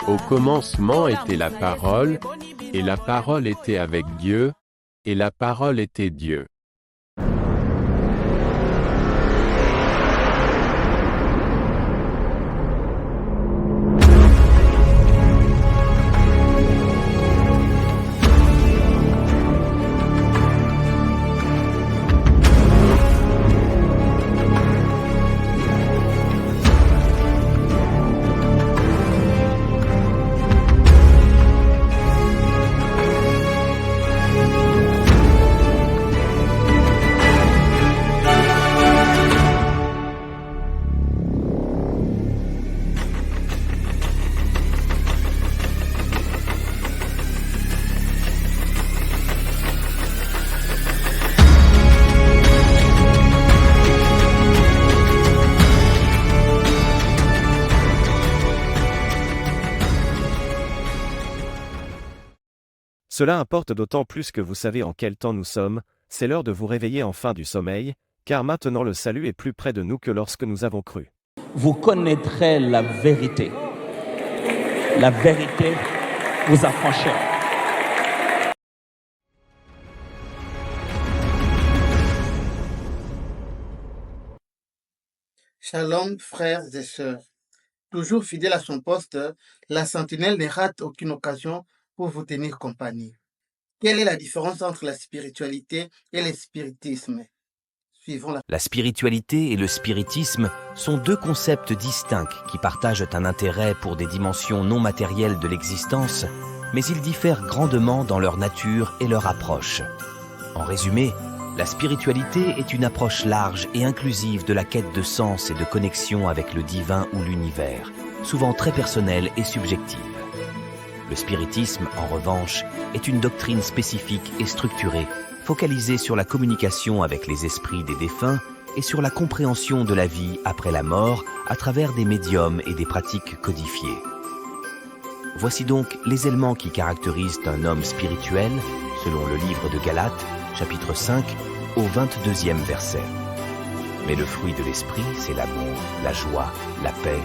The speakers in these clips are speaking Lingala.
Au commencement était la parole, et la parole était avec Dieu, et la parole était Dieu. Cela importe d'autant plus que vous savez en quel temps nous sommes, c'est l'heure de vous réveiller enfin du sommeil, car maintenant le salut est plus près de nous que lorsque nous avons cru. Vous connaîtrez la vérité. La vérité vous affranchira. Shalom, frères et sœurs. Toujours fidèle à son poste, la sentinelle ne rate aucune occasion pour vous tenir compagnie. Quelle est la différence entre la spiritualité et le spiritisme? Suivons La spiritualité et le spiritisme sont deux concepts distincts qui partagent un intérêt pour des dimensions non matérielles de l'existence, mais ils diffèrent grandement dans leur nature et leur approche. En résumé, la spiritualité est une approche large et inclusive de la quête de sens et de connexion avec le divin ou l'univers, souvent très personnelle et subjective. Le spiritisme, en revanche, est une doctrine spécifique et structurée, focalisée sur la communication avec les esprits des défunts et sur la compréhension de la vie après la mort à travers des médiums et des pratiques codifiées. Voici donc les éléments qui caractérisent un homme spirituel, selon le livre de Galates, chapitre 5, au 22e verset. Mais le fruit de l'esprit, c'est l'amour, la joie, la paix,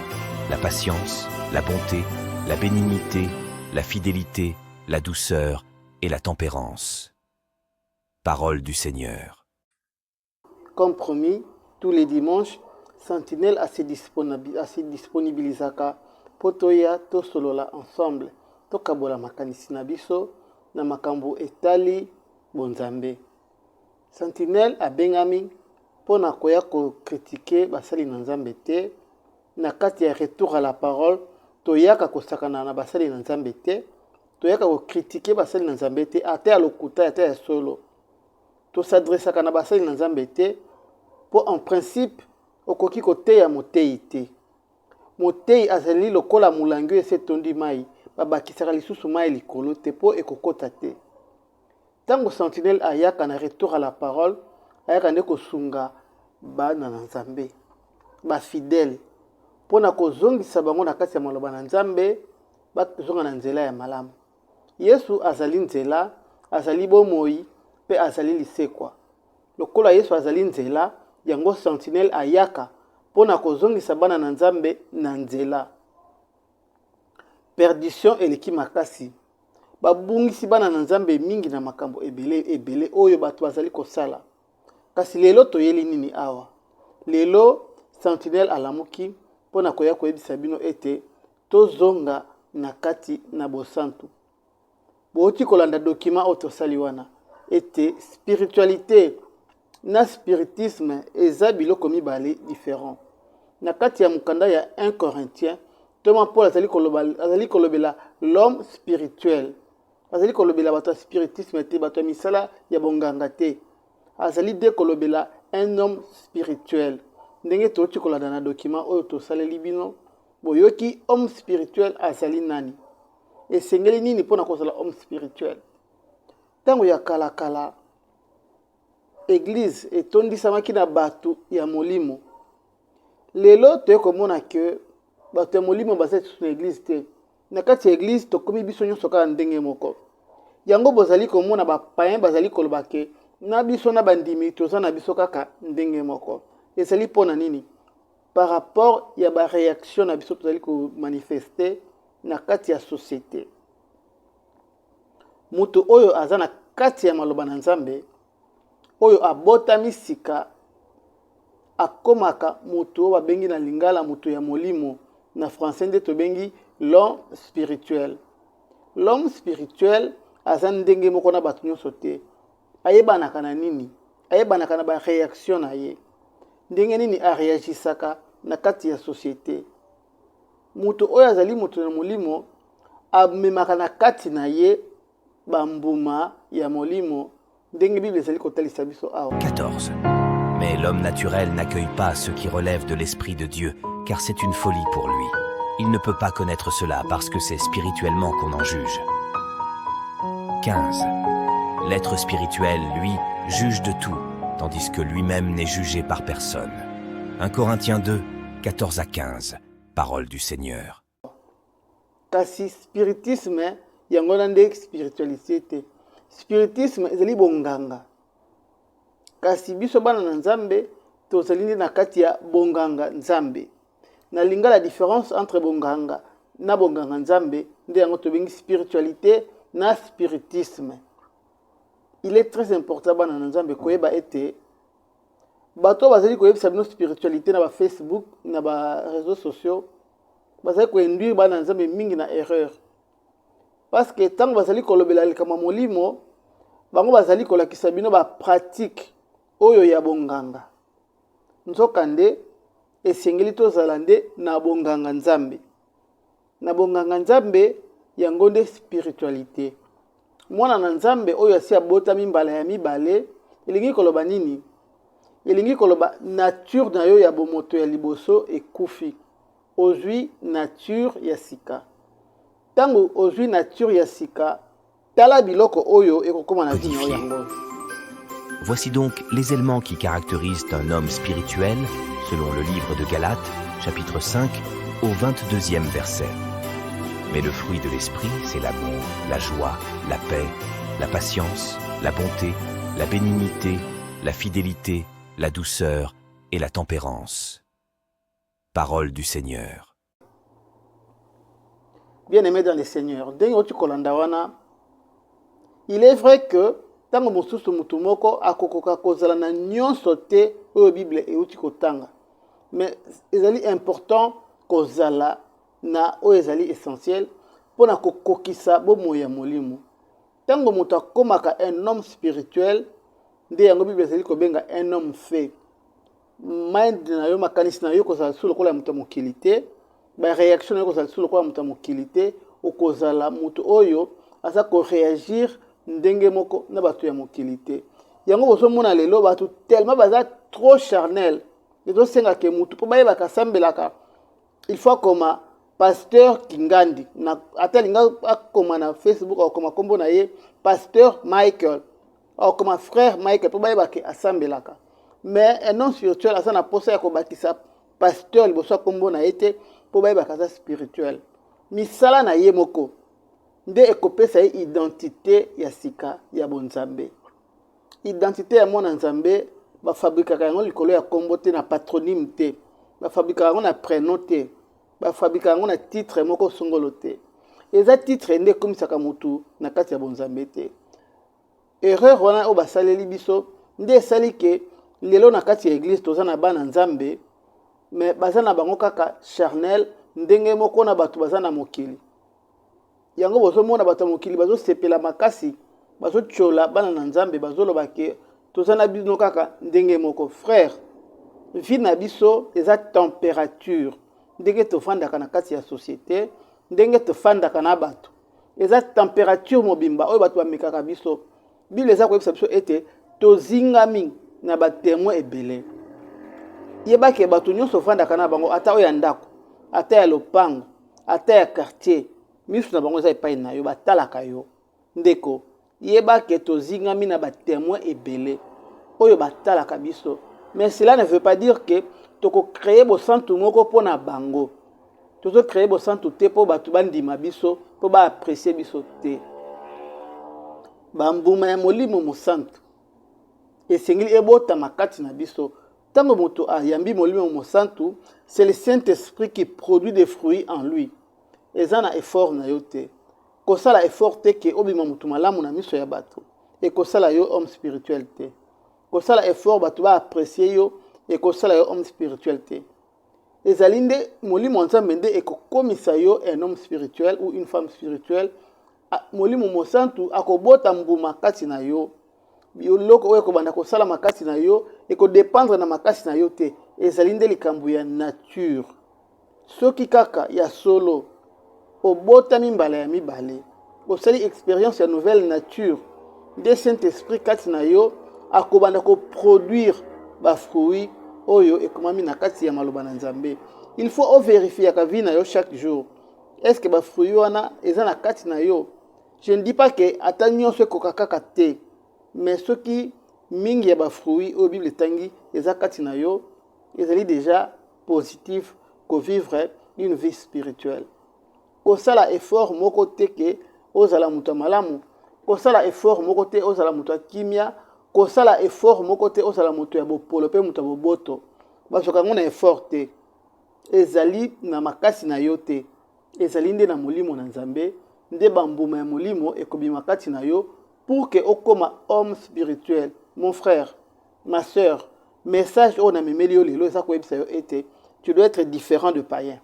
la patience, la bonté, la bénignité, la fidélité, la douceur et la tempérance. Parole du Seigneur. Comme promis, tous les dimanches, Sentinelle a se disponibilisaka po toya tosolola ensemble tokabola makanisi na biso na makambo etali bonzambe. Sentinelle abengami mpona koya kokritike basali na nzambe te na kati ya retour à la parole toyaka kosakana na basali na nzambe te toyaka kokritike basali na nzambe te ate ya lokuta ate ya solo tosadresaka na basali na nzambe te po en principe okoki koteya moteyi te moteyi azali lokola molangi oyo esi etondi mai babakisaka lisusu mai likolo te po ekokota te ntango sentinelle ayaka na retour à la parole ayaka nde kosunga bana na nzambe bafidele mpona kozongisa bango na kati ya maloba na nzambe bazonga na nzela ya malamu. Yesu azali nzela, azali bomoi mpe azali lisekwa. Lokola Yesu azali nzela, yango sentinelle ayaka mpona kozongisa bana na nzambe na nzela. Perdition eleki makasi. Babungisi bana na nzambe mingi na makambo ebele oyo bato bazali kosala. Kasi lelo toyeli nini awa? Lelo sentinelle alamuki mpona koya koyebisa bino ete tozonga na kati na bosantu. Boti kolanda dokima oyo tosali wana ete spiritualité na spiritisme eza biloko mibale différent. Na kati ya mukanda ya 1 Corinthiens, Thomas Paul azali kolobela l'homme spirituel. Azali kolobela bato ya spiritisme te, bato ya misala ya bonganga te. Azali de kolobela un homme spirituel. Ndenge toti kolanda na dokima oyo tosaleli bino, boyoki homme spirituel azali nani? Esengeli nini mpona kozala homme spirituel? Tango ya kala église etondisamaki na bato ya molimo. Lelo toye komona ke bato ya molimo bazali na église te. Na kati ya église tokomi biso nyonso kaka ndenge moko. Yango bozali komona bapayen bazali koloba ke na biso na bandimi toza na biso kaka ndenge moko. Ezali mpona nini? Par rapport ya ba réaction na biso tozali ko manifester na kati ya société. Mutu oyo aza na kati ya maloba na Nzambe, oyo abotami sika, akomaka mutu oyo babengi na lingala mutu ya molimo, na français nde tobengi l'homme spirituel. L'homme spirituel aza ndenge moko na bato nyonso te. Ayebanaka na nini? Ayebanaka na ba réaction na ye. Ndenge nini areagisaka na kati ya société. Mutu oyo azali mutu na molimo amemaka na kati na ye bambuma ya molimo. Ndenge Bible ezali kotalisa biso awa. 14. Mais l'homme naturel n'accueille pas ce qui relève de l'Esprit de Dieu, car c'est une folie pour lui. Il ne peut pas connaître cela parce que c'est spirituellement qu'on en juge. 15. L'être spirituel, lui, juge de tout, tandis que lui-même n'est jugé par personne. 1 Corinthiens 2, 14 à 15. Parole du Seigneur. Kasi spiritisme yango na nde spiritualité te. Spiritisme ezali bonganga. Kasi biso bana na Nzambe tozali nde na kati ya bonganga Nzambe. Na linga la différence entre bonganga na bonganga Nzambe nde yango tobengi spiritualité na spiritisme. Il est très important bana na Nzambe koyeba ete bato bazali koyebisa bino spiritualité na ba Facebook na ba réseaux sociaux bazali koinduire bana na Nzambe mingi na erreur. Parce que tant bazali kolobela likama molimo bango bazali kolakisa bino ba pratique oyo ya bonganga. Nzokande esengeli tozala nde na bonganga Nzambe. Na bonganga Nzambe yango nde spiritualité. Mwana na Nzambe oyo asi abotami mbala ya mibale elingi koloba nini? Elingi koloba nature na yo ya bomoto ya liboso ekufi. Ozwi nature ya sika. Tango ozwi nature ya sika, tala biloko oyo ekokoma na vino yango. Voici donc les éléments qui caractérisent un homme spirituel, selon le livre de Galates, chapitre 5, au 22e verset. Mais le fruit de l'esprit, c'est l'amour, la joie, la paix, la patience, la bonté, la bénignité, la fidélité, la douceur et la tempérance. Parole du Seigneur. Bien-aimé dans le Seigneur, il est vrai que tango mosusu mutu moko akokoka kozala na nyonso te oyo Bible euti kotanga. Mais ezali important kozala na oyo ezali essentiel pona kokokisa bomo ya molimo. Tango mutu akomaka un homme spirituel, nde yango Bible ezali kobenga un homme fait. Mind na yo makanisi na yo kozala sous lokola mutu mokili te, ba réaction na yo kozala sous lokola mutu mokili te, okozala mutu oyo aza ko réagir ndenge moko na bato ya mokili te. Yango boso mona lelo bato tellement baza trop charnel. Ezo senga ke mutu po bayeba kasambelaka. Il faut koma pasteur Kingandi na atalinga akoma na Facebook au koma kombo na ye pasteur Michael au koma frère Michael po bayeba ke asambelaka. Mais un homme spirituel asa na posa ya kobakisa pasteur liboso kombo na ete po bayeba kaza spirituel. Misala na ye moko nde ekopesa ye identité ya sika ya bonzambe. Identité ya mwana nzambe bafabrikaka yango likolo ya kombo te na patronyme te. Bafabrikaka yango na prénom te. Bafabrikaka yango na titre moko songolo te. Eza titre nde ekomisaka mutu na kati ya bonzambe te. Erreur wana o basaleli biso nde esali ke lelo na kati ya église toza na bana nzambe mais baza na bango kaka charnel ndenge moko na bato baza na mokili. Yango bozo mona bato mokili bazo sepela makasi bazo tchola bana na nzambe bazo loba ke toza na bino kaka ndenge moko. Frère, vi na biso eza température ndenge tofandaka na kati ya société, ndenge tofandaka na bato eza température mobimba oyo bato bamekaka biso. Bible eza koyebisa biso ete tozingami na batémoin ebele. Yebake bato nyonso fandaka na bango ata oyo ya ndako, ata ya lopango, ata ya quartier, misu na bango eza epai na yo batalaka yo. Ndeko yebake tozingami na batémoin ebele oyo batalaka biso. Mais cela ne veut pas dire que toko créer bo santu moko pona bango. Tozo créer bo santu te po batu bandima biso, po ba apprécier biso te. Bambuma ya molimo mosantu esengeli ebota makati na biso. Tango moto ayambi molimo mosantu, c'est le Saint-Esprit qui produit des fruits en lui. eza na effort na yo te kosala effort te ke obima mutu malamu na miso ya bato e kosala yo homme spirituel te kosala effort bato ba apprécier yo e kosala yo homme spirituel te ezali nde molimo nzambe nde ekokomisa yo un homme spirituel ou une femme spirituelle molimo mosantu akobota mbuma kati na yo biloko oyo ekobanda kosala makasi na yo ekodépendre na makasi na yo te ezali nde likambo ya nature soki kaka ya solo obotami mbala ya mibale osali expérience ya nouvelle nature nde Saint-Esprit kati na yo akobanda koproduire bafruit oyo ekomami na kati ya maloba na Nzambe. Il faut vérifier ka vie na yo chaque jour. Est-ce que bafruit wana eza na kati na yo? Je ne dis pas que ata nyonso ekokaka te, mais soki mingi ya bafruit oyo Bible etangi eza kati na yo ezali déjà positif ko vivre une vie spirituelle. Kosala effort moko te ke ozala mutu malamu, kosala effort moko te ozala mutu kimia, kosala effort moko te ozala mutu ya bopolo pe mutu ya boboto. Basoka ngona effort te. Ezali na makasi na yo te. Ezali nde na molimo na Nzambe, nde bambuma ya molimo ekobima kati na yo pour que okoma homme spirituel. Mon frère, ma sœur, message on a memeli yo lelo eza ko ebisa yo ete tu dois être différent de païen.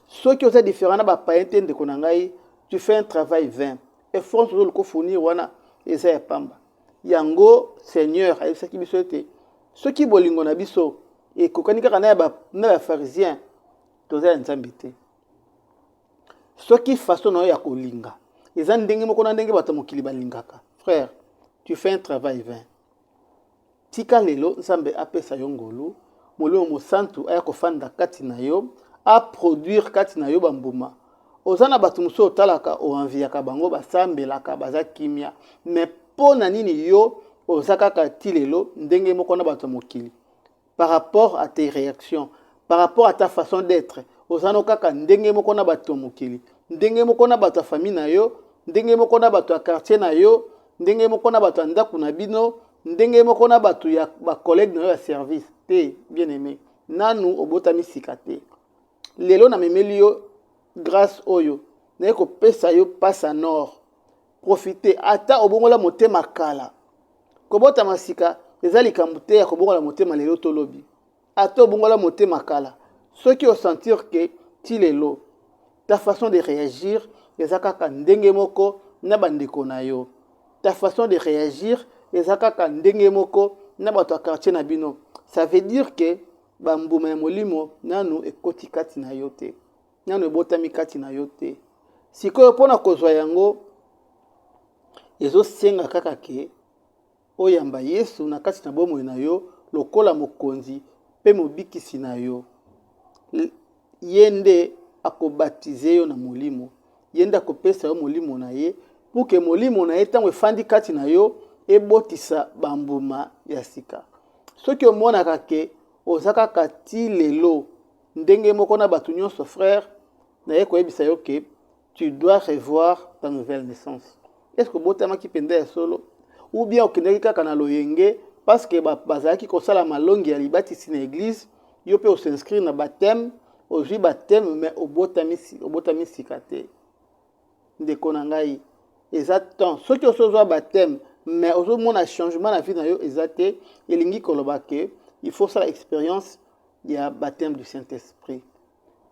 Ceux qui sont différents na ba païen te ndeko na ngai, tu fais un travail vain. Effort zo ko fournir wana eza ya pamba. Yango Seigneur ayebisaki biso ete soki bolingo na biso ekokani kaka na ba pharisien toza ya Nzambe te. Soki façon na yo ya kolinga eza ndenge moko na ndenge bato mokili balingaka. Frère, tu fais un travail vain. Tika lelo Nzambe apesa yo ngolu molimo mosantu aya kofanda kati na yo a produire kati na yo bambuma. Ozana bato muso otalaka oanviaka bango basambelaka baza kimia, mais pona nini yo ozakaka tilelo ndenge moko na bato mokili par rapport à tes réactions, par rapport à ta façon d'être. Ozana kaka ndenge moko na bato mokili, ndenge moko na bato famille na yo, ndenge moko na bato quartier na yo, ndenge moko na bato ndaku na bino, ndenge moko na bato ya ba collègue na yo ya service te. Bien aimé, nanu obotami sikate lelo na memeli yo grâce oyo na ko pesa yo pasa nord. Profiter ata obongola motema kala kobota masika ezali kamute ya kobongola motema lelo tolobi ata obongola motema kala soki o sentir que ti lelo ta façon de réagir ezaka ndenge moko na bandeko na yo, ta façon de réagir ezaka ndenge moko na bato quartier na bino, ça veut dire que bambuma ya molimo nanu ekoti kati na yo te, nanu ebotami kati na yo te. Sikoyo pona kozwa yango ezosenga kaka ke oyamba Yesu na kati na bomoi na yo lokola mokonzi pe mobikisi na yo. Yende akobatize yo na molimo, yende akopesa yo molimo na ye pour que molimo na ye tango efandi kati na yo ebotisa bambuma ya sika. Soki omonaka ke ozaka kati lelo ndenge moko na bato nyonso frère na ye koyebisa yo ke tu dois revoir ta nouvelle naissance. Est-ce que botama ki pende ya solo ou bien okendeki kaka na loyenge parce que bazalaki kosala malongi ya libatisi na église yo pe s'inscrire na baptême ozwi baptême mais obotami sika te. Ndeko na ngai eza temps soki osozwa baptême mais ozomona changement na vie na yo eza te elingi koloba ke il faut ça l'expérience ya baptême du Saint-Esprit.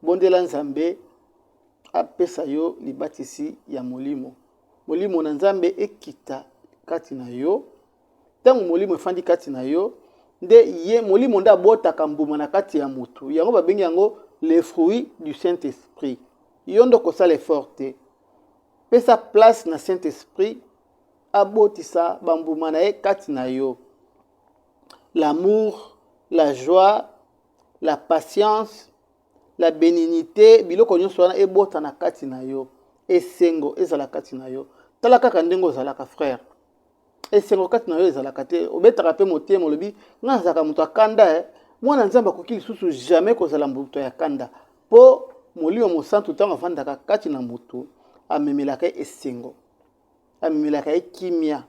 Bondela Nzambe apesa yo libatisi ya molimo. Molimo na Nzambe ekita kati na yo. Tango molimo efandi kati na yo, nde ye molimo nda botaka mbuma na kati ya mutu. Yango babengi yango les fruits du Saint-Esprit. Yondo kosala effort te. Pesa place na Saint-Esprit abotisa bambuma na ye kati na yo. L'amour, la joie, la patience, la bénignité, biloko nyonso wana ebota na kati na yo. Esengo ezala kati na yo. Tala kaka ndengo ezalaka frère. Esengo kati na yo ezalaka te. Obetaka pe motema olobi nga nazaka mutu akanda mwana Nzambe akoki lisusu jamais kozala mutu ya kanda. Po molimo mosantu tango avandaka kati na mutu amemelaka esengo. Amemelaka kimia.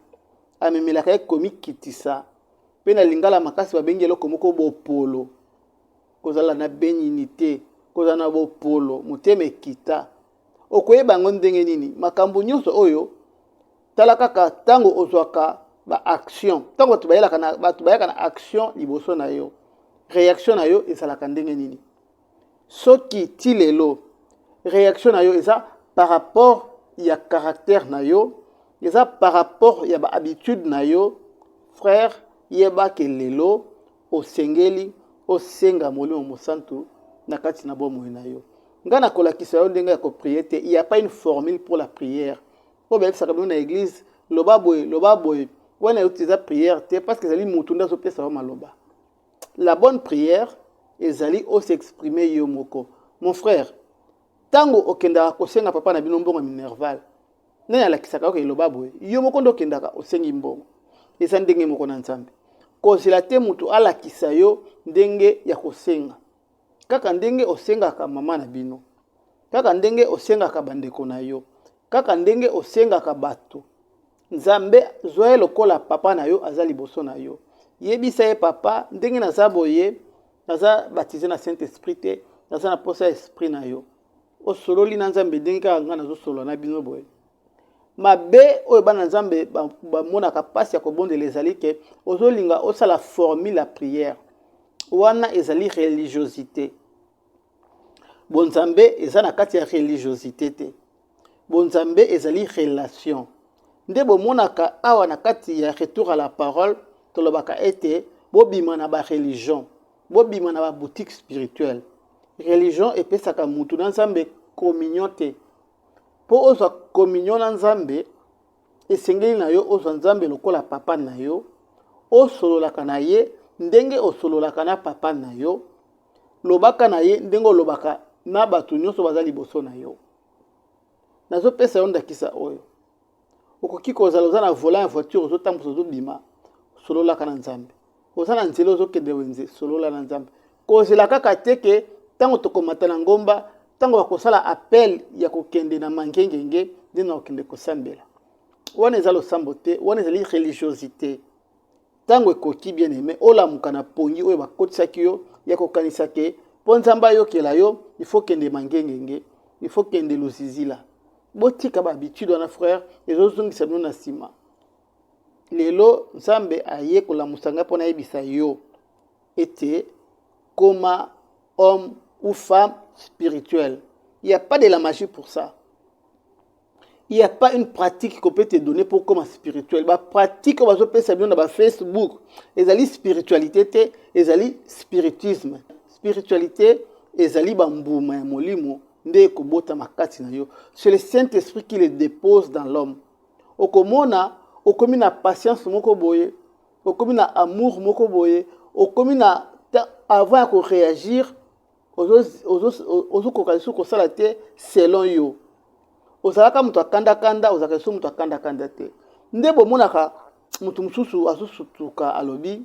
Amemelaka komikitisa. Pe na lingala makasi babengi eloko moko bopolo. Kozala na bénignité, kozala na bopolo, motema ekita, okoyeba ngo ndenge nini makambo nyonso oyo tala kaka tango ozwaka ba action tango tubayelaka na action liboso na yo réaction na yo ezalaka ndenge nini soki ti lelo réaction na yo eza par rapport ya caractère na yo eza par rapport ya ba habitude na yo frère yeba ke lelo osengeli osenga molimo mosantu na kati na bomoi na yo nga na kolakisa yo ndenge ya koprier te il y a pas une formule pour la prière po bayebisaka bino na église loba boye wana yotiza prière te parce que ezali mutu nde azopesa yo maloba la bonne prière ezali osexprimer yo moko mon frère tango okendaka kosenga papa na bino mbongo minerval nani alakisaka oke loba boye yo moko nde okendaka osengi mbongo eza ndenge moko na nzambe kozela te mutu alakisa yo ndenge ya kosenga kaka ndenge osengaka mama na bino kaka ndenge osengaka bandeko na yo kaka ndenge osengaka bato nzambe zwa lokola papa na yo aza liboso na yo yebisa ye papa ndenge naza boye naza baptisé na saint esprit te naza na posa esprit na yo osololi na nzambe ndenge kaka nga nazosolola na bino boye mabe oyo bana nzambe bamonaka pasi ya kobondela ezali ke ozolinga osala formule la prière wana ezali religiosité bonzambe eza na kati ya religiosité te bonzambe ezali relation nde bomonaka awa na kati ya retour à la parole tolobaka ete bobima na ba religion bobima na ba boutique spirituelle religion epesaka mutu na nzambe communion te po ozwa communion na nzambe esengeli na yo ozwa nzambe lokola papa na yo osololaka na ye ndenge osololaka na papa na yo lobaka na ye ndenge olobaka na bato nyonso baza liboso na yo nazopesa yo ndakisa oyo okoki kozala oza na volant ya voiture ozotambusa ozobima sololaka na nzambe oza na nzela ozokende wenze solola na nzambe kozela kaka teke ntango tokomata na ngomba ntango bakosala appel ya kokende na mangengenge nde na kokende kosambela wana eza losambo te wana ezali religiosité ntango ekoki bien aimé olamuka na pongi oyo bakotisaki yo ya kokanisa ke mpo nzambe ayokela yo il faut kende mangengenge il faut kende luzizila botika bahabitude wana frère ezozongisa bino na nsima lelo nzambe aye kolamusa ngai mpo nayebisa yo ete koma homme ou femme spirituelle. Il n'y a pas de la magie pour ça. Il n'y a pas une pratique qu'on peut te donner pour comment spirituel. La pratique qu'on va se faire dans Facebook, ezali spiritualité, ezali spiritisme. Spiritualité, ezali bambouma ya molimo nde kobota makati na yo. C'est le Saint-Esprit qui le dépose dans l'homme. Okomona, okomi na patience moko boye, okomi na amour moko boye, okomi na avant ya ko réagir ozo kokalisu kosala te selon yo. Ozalaka mutu akanda ozalaka so mutu akanda te. Nde bomonaka mutu mususu azosutuka alobi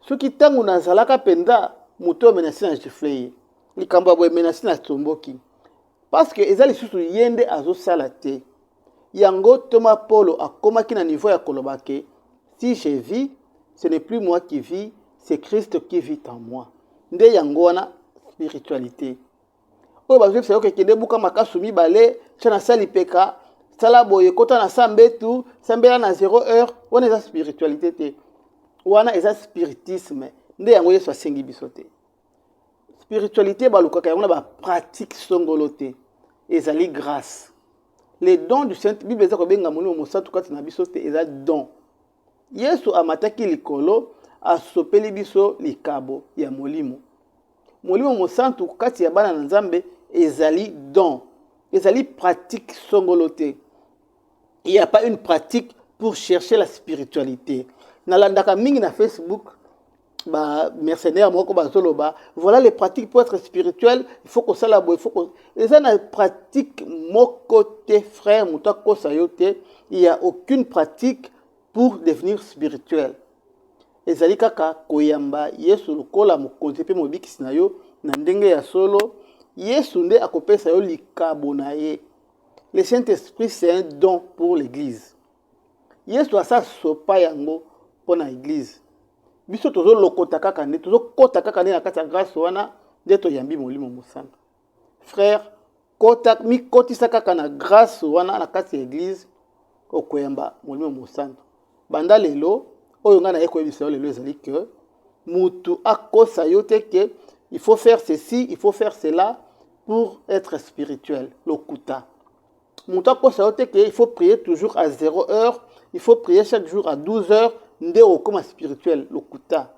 soki tangu nazalaka penda mutu omenasi na gifle likambo boye menasi na tomboki parce que ezali susu yende azosala te. Yango Thomas Paulo akomaki na niveau ya kolobake si je vis ce n'est plus moi qui vis c'est Christ qui vit en moi. Nde yango wana spiritualité. Oyo bazwe fisa yoke kende buka makasu mibale chana sali peka sala boye kota na sambetu sambela na 0 heure wana eza spiritualité te wana eza spiritisme nde yango Yesu asengi biso te. Spiritualité balukaka yango na ba pratique songolo te ezali grâce. Les dons du Saint Bible eza ko benga molimo mosatu kati na biso te eza don. Yesu amataki likolo asopeli biso likabo ya molimo. Molimo mosantu kati ya bana na Nzambe ezali don, ezali pratique songolote. Il n'y a pas une pratique pour chercher la spiritualité. Nalandaka mingi na Facebook ba mercenaires moko bazoloba, voilà les pratiques pour être spirituel, il faut que ça la boy, il faut que les ana pratique moko te frère muta ko sayote, il y a aucune pratique pour devenir spirituel. Ezali kaka koyamba Yesu lokola mokonzi pe mobikisi na yo na ndenge ya solo Yesu nde akopesa yo likabo na ye. Le Saint-Esprit c'est un don pour l'église. Yesu asa sopa yango pona église. Biso tozo lokota kaka ne tozo kota kaka ne na kati ya grâce wana nde to yambi molimo mosana. Frère, mikotisa kaka na grâce wana na kati ya église okoyamba molimo mosantu banda lelo oyo nga na ekoyebisa lelo ezali que mutu akosa yo te que il faut faire ceci il faut faire cela pour être spirituel lokuta mutu akosa yo te que il faut prier toujours à 0 heure il faut prier chaque jour à 12 heures nde okoma spirituel lokuta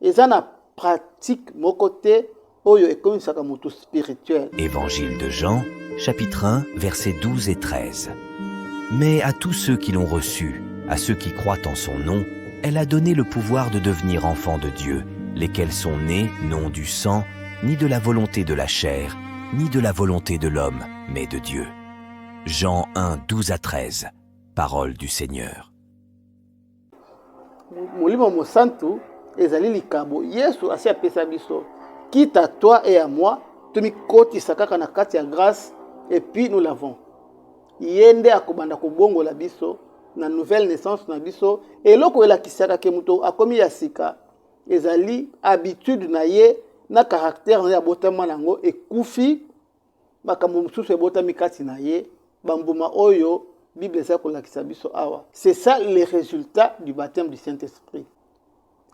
eza na pratique moko te oyo ekomisaka mutu spirituel. Évangile de Jean, chapitre 1, versets 12 et 13. Mais à tous ceux qui l'ont reçu, à ceux qui croient en son nom, elle a donné le pouvoir de devenir enfants de Dieu, lesquels sont nés non du sang, ni de la volonté de la chair, ni de la volonté de l'homme, mais de Dieu. Jean 1, 12 à 13. Parole du Seigneur. Molimo mosantu ezali likabo Yesu asi apesa biso. Quitte à toi et à moi, tomikotisa kaka na kati ya grâce et puis nous l'avons. Yende akobanda kobongo la biso na nouvelle naissance na biso eloko elakisaka ke muto akomi ya sika ezali habitude na ye na caractère na ya botama nango ekufi makambo mususu ebotami kati na ye bambuma oyo Bible eza kolakisa biso awa. C'est ça le résultat du baptême du Saint-Esprit.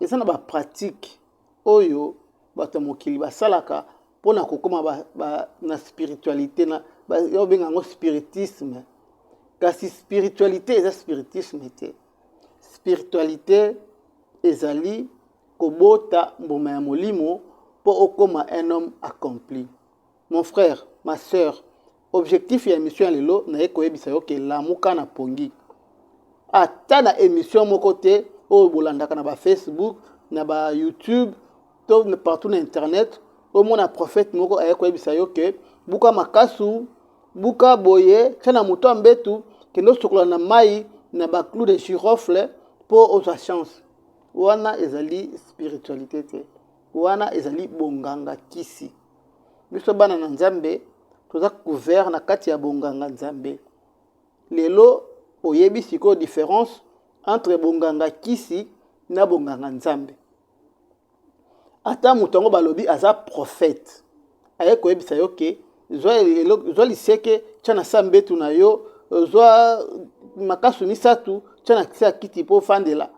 Et ça na ba pratique oyo bato mokili basalaka pona kokoma na spiritualité na yo benga ngo spiritisme. Kasi spiritualité eza spiritisme te. Spiritualité ezali kobota mboma ya molimo po okoma un homme accompli. Mon frère, ma sœur, objectif ya émission lelo na ekoyebisa yo ke lamuka na pongi. Ata na émission moko te o bolandaka na ba Facebook, na ba YouTube, partout na internet, au moins un prophète moko ayekoyebisa yo ke buka makasu, buka boye, tana muto mbetu kendo sokola na mai na ba clou de girofle pour aux chance. Wana ezali spiritualité te. Wana ezali bonganga kisi. Biso bana na Nzambe toza couvert na kati ya bonganga Nzambe. Lelo oyebi siko différence entre bonganga kisi na bonganga Nzambe. Ata mutongo balobi aza prophète. Aye koyebisa yo ke zo liseke tshana sambetu na yo zo makasu misatu tshana kisa kiti po fandela.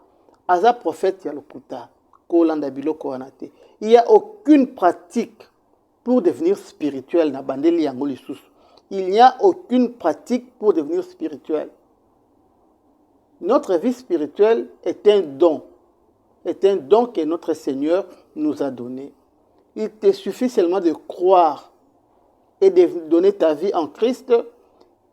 Aza prophète ya lokuta kolanda biloko wana te. Il y a aucune pratique pour devenir spirituel na bandeli yango lisusu. Il n'y a aucune pratique pour devenir spirituel. Notre vie spirituelle est un don. Est un don que notre Seigneur nous a donné. Il te suffit seulement de croire et de donner ta vie en Christ.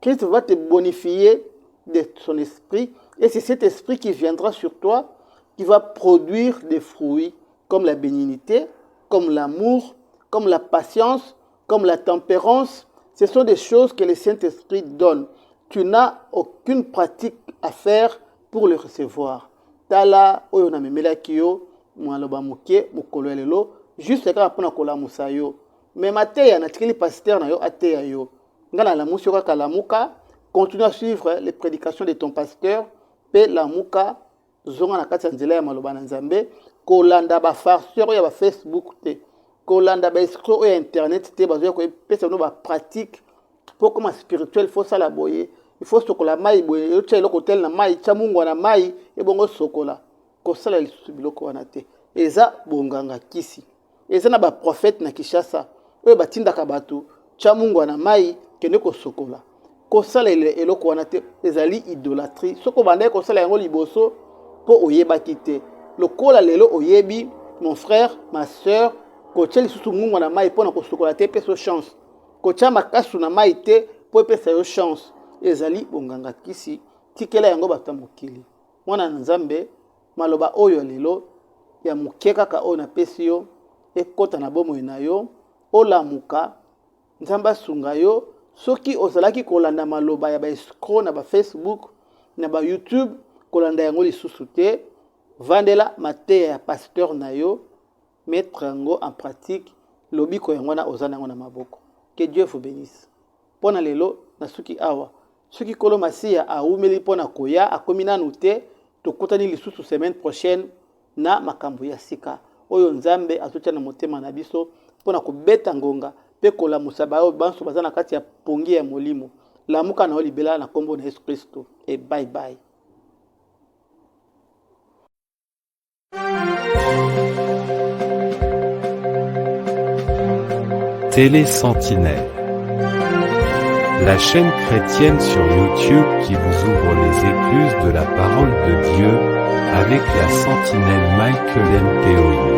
Christ va te bonifier de son esprit et c'est cet esprit qui viendra sur toi qui va produire des fruits comme la bénignité, comme l'amour, comme la patience, comme la tempérance. Ce sont des choses que le Saint-Esprit donne. Tu n'as aucune pratique à faire pour le recevoir. Tala oyo na memela kiyo mwaloba muke mukolo lelo juste kaka pona kola musayo mais mateya na tikeli pasteur na yo ateya yo ngala la musyo kaka la muka continue à suivre les prédications de ton pasteur pe la muka zonga na kati ya nzela ya maloba na Nzambe kolanda ba farceur ya ba Facebook te kolanda ba escroc ya internet te bazo ko pesa no ba pratique pour comment spirituel faut ça la boyer. Il faut sokola mai boye yo tshelo kotel na mai tsa mungu na mai e bongo sokola ko sala lisusu biloko wana te eza bonganga kisi eza na ba prophète na Kishasa oyo batindaka bato tsa mungu na mai kende ko sokola ko sala eloko wana te ezali idolâtrie soko bande ko sala yango liboso po oyeba kite lokola lelo oyebi mon frère ma sœur ko tsheli lisusu mungu na mai pona ko sokola te peso chance ko tsa makasu na mai te po pesa yo chance ezali bonganga kisi tikela yango bato mokili mwana Nzambe maloba oyo lelo ya muke kaka oyo na pesi yo ekota na bomoi na yo olamuka Nzambe asunga yo soki ozalaki kolanda maloba ya ba escroc na ba Facebook na ba YouTube kolanda yango lisusu te vandela mateya ya pasteur na yo mettre yango en pratique lobiko yango na ozana yango na maboko. Que Dieu vous bénisse. Pona lelo na suki awa soki kolo masia aumeli pona koya akomi nanu te tokutani lisusu semaine prochaine na makambo ya sika oyo Nzambe atotia na motema na biso pona kobeta ngonga mpe kolamusa baoyo banso baza na kati ya pongi ya molimo. Lamuka na yo libela na kombo na Yesu Kristo. Et bye bye. Télé Sentinelle, la chaîne chrétienne sur YouTube qui vous ouvre les écluses de la parole de Dieu, avec la sentinelle Michael Mpeoyi.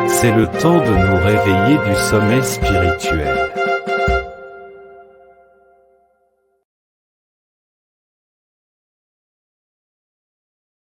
C'est le temps de nous réveiller du sommeil spirituel.